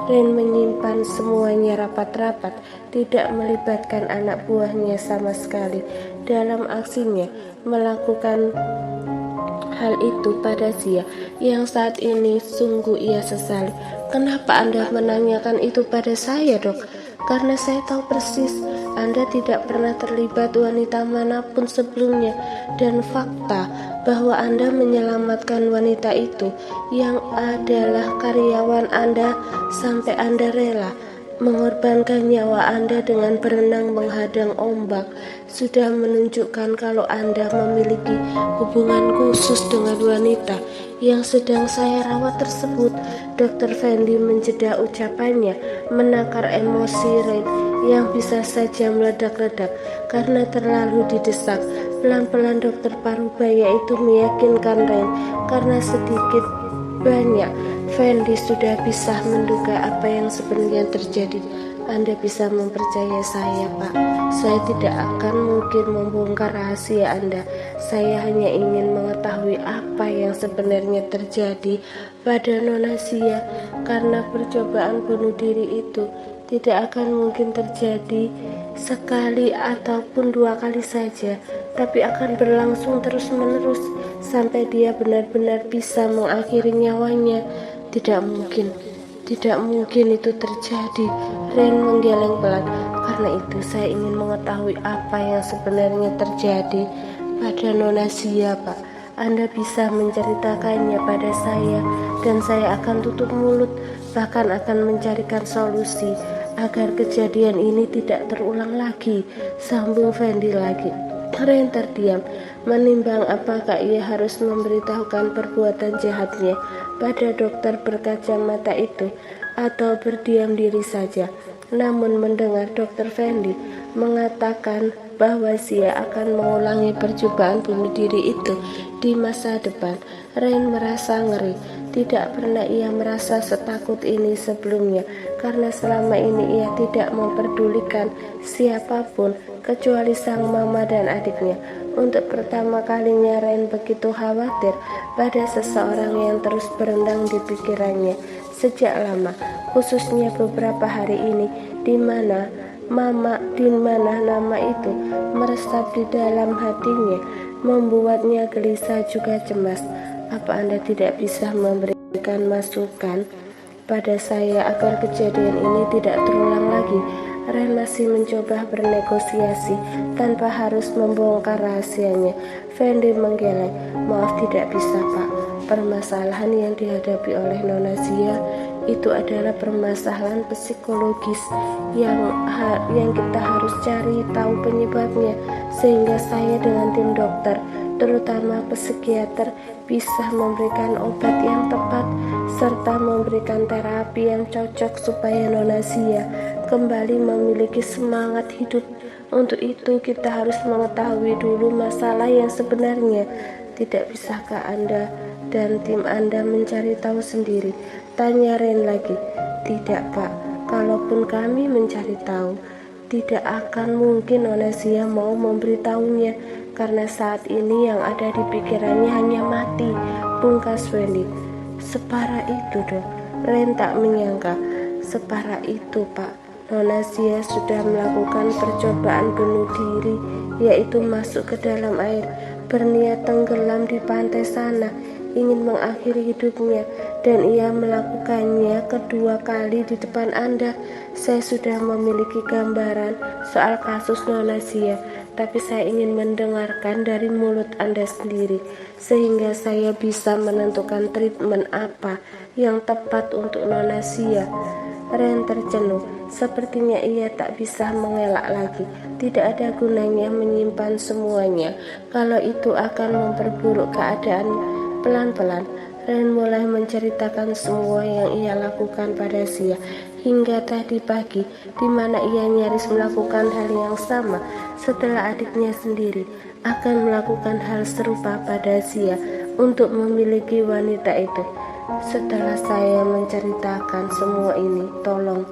Ren menyimpan semuanya rapat-rapat, tidak melibatkan anak buahnya sama sekali dalam aksinya melakukan hal itu pada Zia yang saat ini sungguh ia sesali. Kenapa Anda menanyakan itu pada saya, Dok? Karena saya tahu persis Anda tidak pernah terlibat wanita manapun sebelumnya, dan fakta bahwa Anda menyelamatkan wanita itu yang adalah karyawan Anda sampai Anda rela mengorbankan nyawa Anda dengan berenang menghadang ombak sudah menunjukkan kalau Anda memiliki hubungan khusus dengan wanita yang sedang saya rawat tersebut. Dr. Fendi menjeda ucapannya, menakar emosi Ren yang bisa saja meledak-ledak karena terlalu didesak. Pelan-pelan Dr. Parubaya itu meyakinkan Ren karena sedikit banyak Fendi sudah bisa menduga apa yang sebenarnya terjadi. Anda bisa mempercayai saya, Pak. Saya tidak akan mungkin membongkar rahasia Anda. Saya hanya ingin mengetahui apa yang sebenarnya terjadi pada Nona Zia, karena percobaan bunuh diri itu tidak akan mungkin terjadi sekali ataupun dua kali saja, tapi akan berlangsung terus-menerus sampai dia benar-benar bisa mengakhiri nyawanya. Tidak mungkin itu terjadi. Ren menggeleng pelan. Karena itu saya ingin mengetahui apa yang sebenarnya terjadi pada Nona Zia, Pak. Anda bisa menceritakannya pada saya dan saya akan tutup mulut, bahkan akan mencarikan solusi agar kejadian ini tidak terulang lagi, sambung Fendi lagi. Ren terdiam, menimbang apakah ia harus memberitahukan perbuatan jahatnya pada dokter berkacamata itu atau berdiam diri saja. Namun mendengar Dr. Fendi mengatakan bahwa Zia akan mengulangi percobaan bunuh diri itu di masa depan, Ren merasa ngeri. Tidak pernah ia merasa setakut ini sebelumnya, karena selama ini ia tidak memperdulikan siapapun kecuali sang mama dan adiknya. Untuk pertama kalinya Ren begitu khawatir pada seseorang yang terus berendang di pikirannya sejak lama, khususnya beberapa hari ini, di mana nama itu meresap di dalam hatinya, membuatnya gelisah juga cemas. Apa Anda tidak bisa memberikan masukan pada saya agar kejadian ini tidak terulang lagi? Ren masih mencoba bernegosiasi tanpa harus membongkar rahasianya. Fendi menggeleng. Maaf, tidak bisa, Pak. Permasalahan yang dihadapi oleh Nona Zia itu adalah permasalahan psikologis yang kita harus cari tahu penyebabnya, sehingga saya dengan tim dokter, terutama psikiater, bisa memberikan obat yang tepat serta memberikan terapi yang cocok supaya Nona Zia kembali memiliki semangat hidup. Untuk itu kita harus mengetahui dulu masalah yang sebenarnya. Tidak bisakah Anda dan tim Anda mencari tahu sendiri? Tanya Ren lagi. Tidak, Pak. Kalaupun kami mencari tahu, tidak akan mungkin Nona Zia mau memberitahunya, karena saat ini yang ada di pikirannya hanya mati, pungkas Fendi. Separah itu, Dok. Ren tak menyangka separah itu, Pak. Nona Zia sudah melakukan percobaan bunuh diri, yaitu masuk ke dalam air, berniat tenggelam di pantai sana, ingin mengakhiri hidupnya, dan ia melakukannya kedua kali di depan Anda. Saya sudah memiliki gambaran soal kasus Nona Zia, tapi saya ingin mendengarkan dari mulut Anda sendiri, sehingga saya bisa menentukan treatment apa yang tepat untuk Nona Zia. Ren tercenung, sepertinya ia tak bisa mengelak lagi. Tidak ada gunanya menyimpan semuanya, kalau itu akan memperburuk keadaan. Pelan-pelan Ren mulai menceritakan semua yang ia lakukan pada Zia hingga tadi pagi, di mana ia nyaris melakukan hal yang sama setelah adiknya sendiri akan melakukan hal serupa pada Zia untuk memiliki wanita itu. Setelah saya menceritakan semua ini, tolong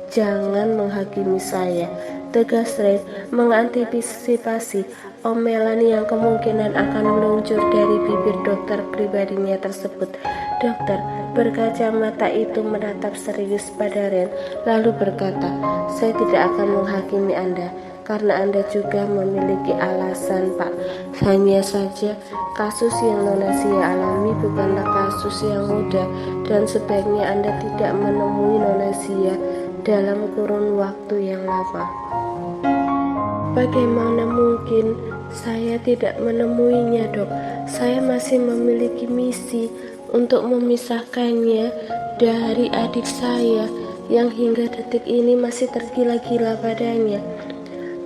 jangan menghakimi saya, tegas Ren mengantisipasi omelan yang kemungkinan akan meluncur dari bibir dokter pribadinya tersebut. Dokter berkacamata itu menatap serius pada Ren, lalu berkata, "Saya tidak akan menghakimi Anda, karena Anda juga memiliki alasan, Pak. Hanya saja, kasus yang Nona Sia alami bukanlah kasus yang mudah, dan sebaiknya Anda tidak menemui Nona Sia dalam kurun waktu yang lama." "Bagaimana mungkin saya tidak menemuinya, Dok? Saya masih memiliki misi untuk memisahkannya dari adik saya yang hingga detik ini masih tergila-gila padanya.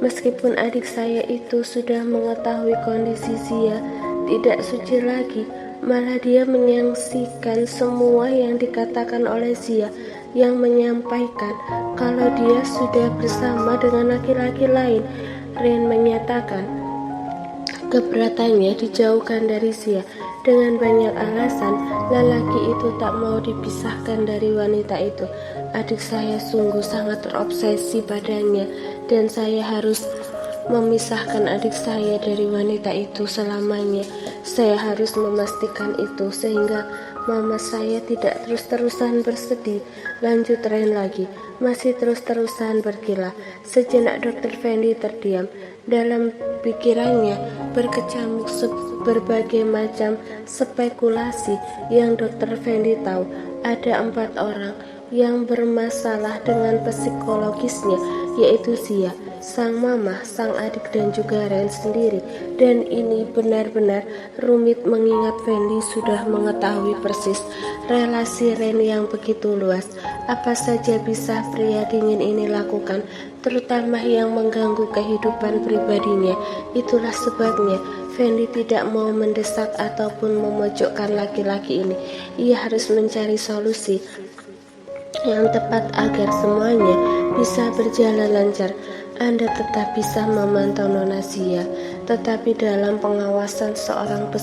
Meskipun adik saya itu sudah mengetahui kondisi Sia tidak suci lagi, malah dia menyaksikan semua yang dikatakan oleh Sia, yang menyampaikan kalau dia sudah bersama dengan laki-laki lain." Ren menyatakan keberatannya dijauhkan dari Sia dengan banyak alasan. Lelaki itu tak mau dipisahkan dari wanita itu. "Adik saya sungguh sangat terobsesi padanya, dan saya harus memisahkan adik saya dari wanita itu selamanya. Saya harus memastikan itu sehingga mama saya tidak terus-terusan bersedih." Lanjut Ren lagi, masih terus-terusan berkilah. Sejenak Dr. Fendi terdiam. Dalam pikirannya berkecamuk berbagai macam spekulasi yang Dr. Fendi tahu. Ada 4 orang yang bermasalah dengan psikologisnya, yaitu Sia, sang mama, sang adik, dan juga Ren sendiri. Dan ini benar-benar rumit mengingat Fendi sudah mengetahui persis relasi Ren yang begitu luas. Apa saja bisa pria dingin ini lakukan, terutama yang mengganggu kehidupan pribadinya. Itulah sebabnya Fendi tidak mau mendesak ataupun memojokkan laki-laki ini. Ia harus mencari solusi yang tepat agar semuanya bisa berjalan lancar. Anda tetap bisa memantau Nona Sia, tetapi dalam pengawasan seorang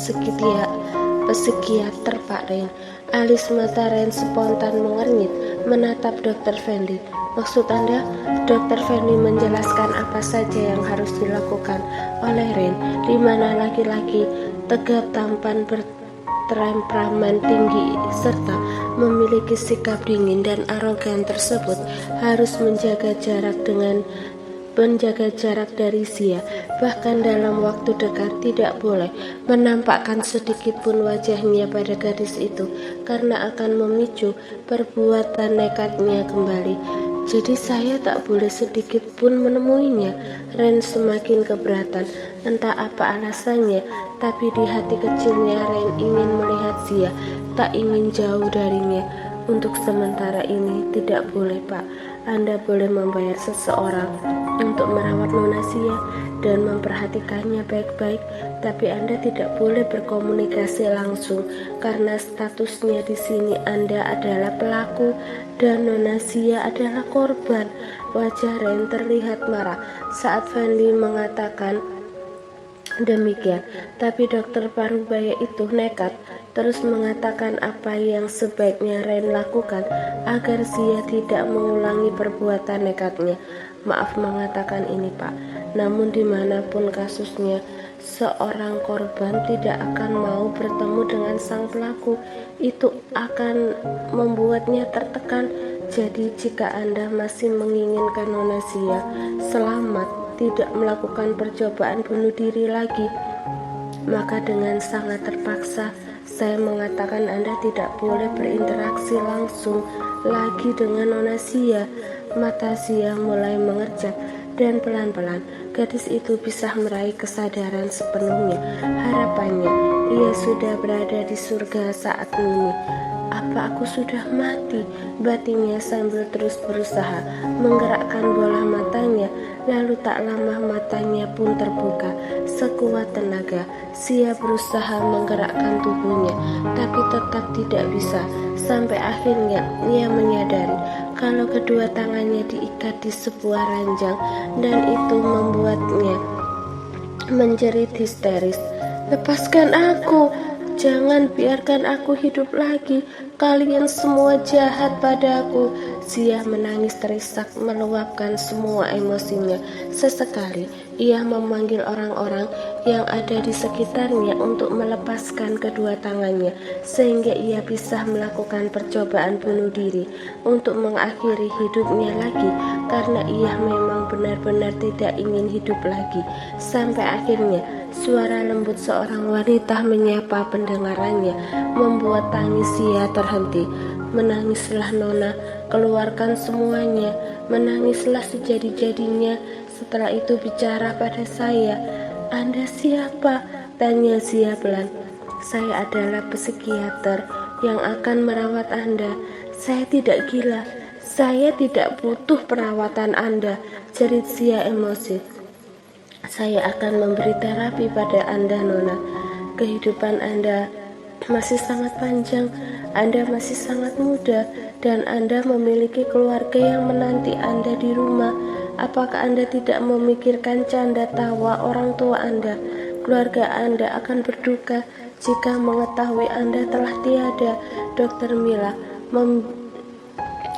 psikiater, Pak Ren. Alis mata Ren spontan mengernyit menatap Dr. Fendi. "Maksud Anda?" Dr. Fendi menjelaskan apa saja yang harus dilakukan oleh Ren, di mana laki-laki tegap, tampan, bertemperamen tinggi serta memiliki sikap dingin dan arogan tersebut harus menjaga jarak dari Sia. Bahkan dalam waktu dekat tidak boleh menampakkan sedikit pun wajahnya pada gadis itu, karena akan memicu perbuatan nekatnya kembali. "Jadi saya tak boleh sedikit pun menemuinya?" Ren semakin keberatan, entah apa alasannya, tapi di hati kecilnya Ren ingin melihat Sia, tak ingin jauh darinya. "Untuk sementara ini tidak boleh, Pak. Anda boleh membayar seseorang untuk merawat Nona Sia dan memperhatikannya baik-baik, tapi Anda tidak boleh berkomunikasi langsung karena statusnya di sini Anda adalah pelaku dan Nona Sia adalah korban." Wajah Ren terlihat marah saat Fendi mengatakan demikian, tapi dokter Parubaya itu nekat terus mengatakan apa yang sebaiknya Ren lakukan agar Sia tidak mengulangi perbuatan nekatnya. "Maaf mengatakan ini, Pak, namun dimanapun kasusnya, seorang korban tidak akan mau bertemu dengan sang pelaku. Itu akan membuatnya tertekan. Jadi jika Anda masih menginginkan Nona Sia selamat, tidak melakukan percobaan bunuh diri lagi, maka dengan sangat terpaksa saya mengatakan Anda tidak boleh berinteraksi langsung lagi dengan Nona Sia." Mata Sia mulai mengerjap dan pelan-pelan gadis itu bisa meraih kesadaran sepenuhnya. Harapannya ia sudah berada di surga saat ini. "Apa aku sudah mati?" batinnya sambil terus berusaha menggerakkan bola matanya. Lalu tak lama matanya pun terbuka. Sekuat tenaga Sia berusaha menggerakkan tubuhnya, tapi tetap tidak bisa. Sampai akhirnya ia menyadari kalau kedua tangannya diikat di sebuah ranjang, dan itu membuatnya menjerit histeris. "Lepaskan aku! Jangan biarkan aku hidup lagi. Kalian semua jahat padaku." Sia menangis terisak meluapkan semua emosinya. Sesekali Ia memanggil orang-orang yang ada di sekitarnya untuk melepaskan kedua tangannya, sehingga ia bisa melakukan percobaan bunuh diri untuk mengakhiri hidupnya lagi, karena ia memang benar-benar tidak ingin hidup lagi. Sampai akhirnya suara lembut seorang wanita menyapa pendengarannya, membuat tangis ia terhenti. Menangislah Nona, keluarkan semuanya, menangislah sejadi-jadinya. Setelah itu bicara pada saya. Anda siapa? Tanya Zia pelan. Saya adalah psikiater yang akan merawat Anda. Saya tidak gila. Saya tidak butuh perawatan Anda, jerit Zia emosi. Saya akan memberi terapi pada Anda, Nona. Kehidupan Anda masih sangat panjang, Anda masih sangat muda, dan Anda memiliki keluarga yang menanti Anda di rumah. Apakah Anda tidak memikirkan canda tawa orang tua Anda? Keluarga Anda akan berduka jika mengetahui Anda telah tiada. Dr. Mila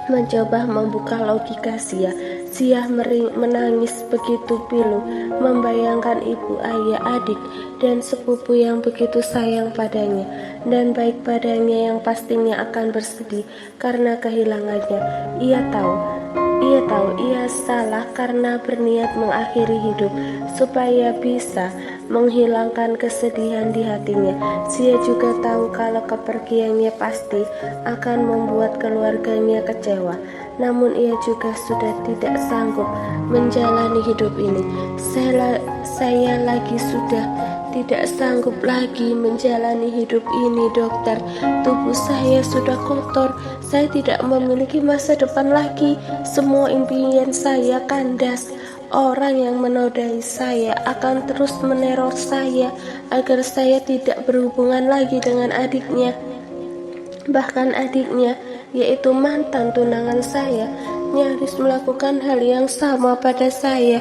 mencoba membuka logika Zia. Zia menangis begitu pilu, membayangkan ibu, ayah, adik, dan sepupu yang begitu sayang padanya dan baik padanya, yang pastinya akan bersedih karena kehilangannya. Ia tahu ia salah karena berniat mengakhiri hidup supaya bisa menghilangkan kesedihan di hatinya. Zia juga tahu kalau kepergiannya pasti akan membuat keluarganya kecewa. Namun ia juga sudah tidak sanggup menjalani hidup ini. Saya lagi sudah tidak sanggup lagi menjalani hidup ini, dokter. Tubuh saya sudah kotor. Saya tidak memiliki masa depan lagi. Semua impian saya kandas. Orang yang menodai saya akan terus meneror saya agar saya tidak berhubungan lagi dengan adiknya. Bahkan adiknya, yaitu mantan tunangan saya, nyaris melakukan hal yang sama pada saya.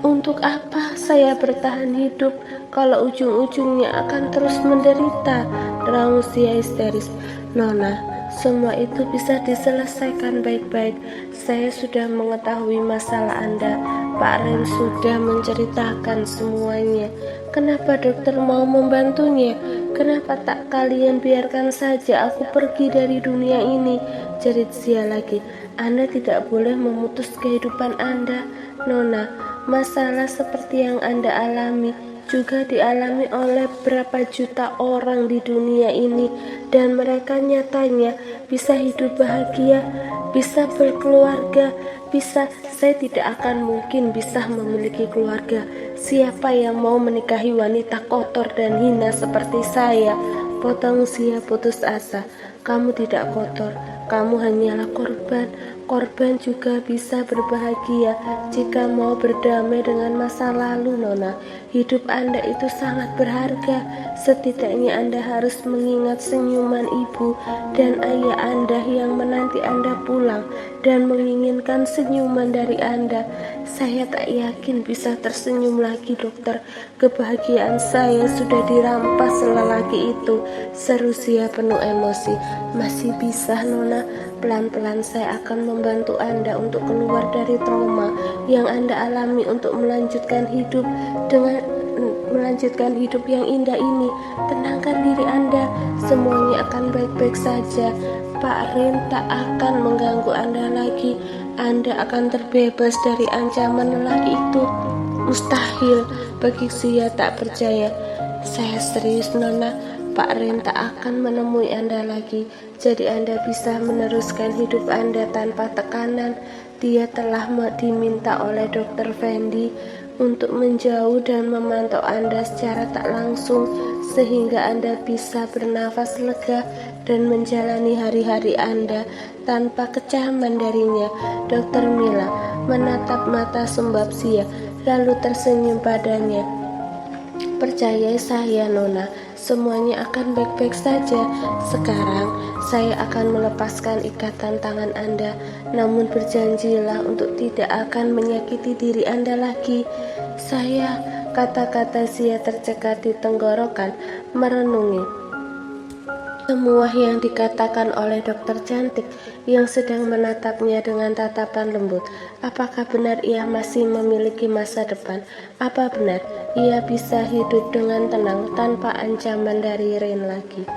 Untuk apa saya bertahan hidup kalau ujung-ujungnya akan terus menderita? Raung Zia histeris. Nona, semua itu bisa diselesaikan baik-baik. Saya sudah mengetahui masalah Anda. Pak Ren sudah menceritakan semuanya. Kenapa dokter mau membantunya? Kenapa tak kalian biarkan saja aku pergi dari dunia ini? Jerit Zia lagi. Anda tidak boleh memutus kehidupan Anda, Nona. Masalah seperti yang Anda alami juga dialami oleh berapa juta orang di dunia ini, dan mereka nyatanya bisa hidup bahagia, bisa berkeluarga, bisa. Saya tidak akan mungkin bisa memiliki keluarga. Siapa yang mau menikahi wanita kotor dan hina seperti saya? Potong Zia putus asa. Kamu tidak kotor, kamu hanyalah korban. Korban juga bisa berbahagia jika mau berdamai dengan masa lalu, Nona. Hidup Anda itu sangat berharga. Setidaknya Anda harus mengingat senyuman ibu dan ayah Anda yang menanti Anda pulang dan menginginkan senyuman dari Anda. Saya tak yakin bisa tersenyum lagi, dokter. Kebahagiaan saya sudah dirampas lelaki itu, seru Zia penuh emosi. Masih bisa, Nona. Pelan-pelan saya akan membantu Anda untuk keluar dari trauma yang Anda alami, untuk melanjutkan hidup yang indah ini. Tenangkan diri Anda, semuanya akan baik-baik saja. Pak Ren tak akan mengganggu Anda lagi. Anda akan terbebas dari ancaman lelaki itu. Mustahil, bagi Zia tak percaya. Saya serius, Nona. Pak Ren tak akan menemui Anda lagi, jadi Anda bisa meneruskan hidup Anda tanpa tekanan. Dia telah diminta oleh Dr. Fendi untuk menjauh dan memantau Anda secara tak langsung, sehingga Anda bisa bernafas lega dan menjalani hari-hari Anda tanpa kecaman darinya. Dr. Mila menatap mata sembab Zia, lalu tersenyum padanya. Percaya saya, Nona, semuanya akan baik-baik saja. Sekarang saya akan melepaskan ikatan tangan Anda, namun berjanjilah untuk tidak akan menyakiti diri Anda lagi. Saya, kata-kata Zia tercekat di tenggorokan, merenungi. Semua yang dikatakan oleh dokter cantik yang sedang menatapnya dengan tatapan lembut. Apakah benar ia masih memiliki masa depan? Apa benar ia bisa hidup dengan tenang tanpa ancaman dari Rain lagi?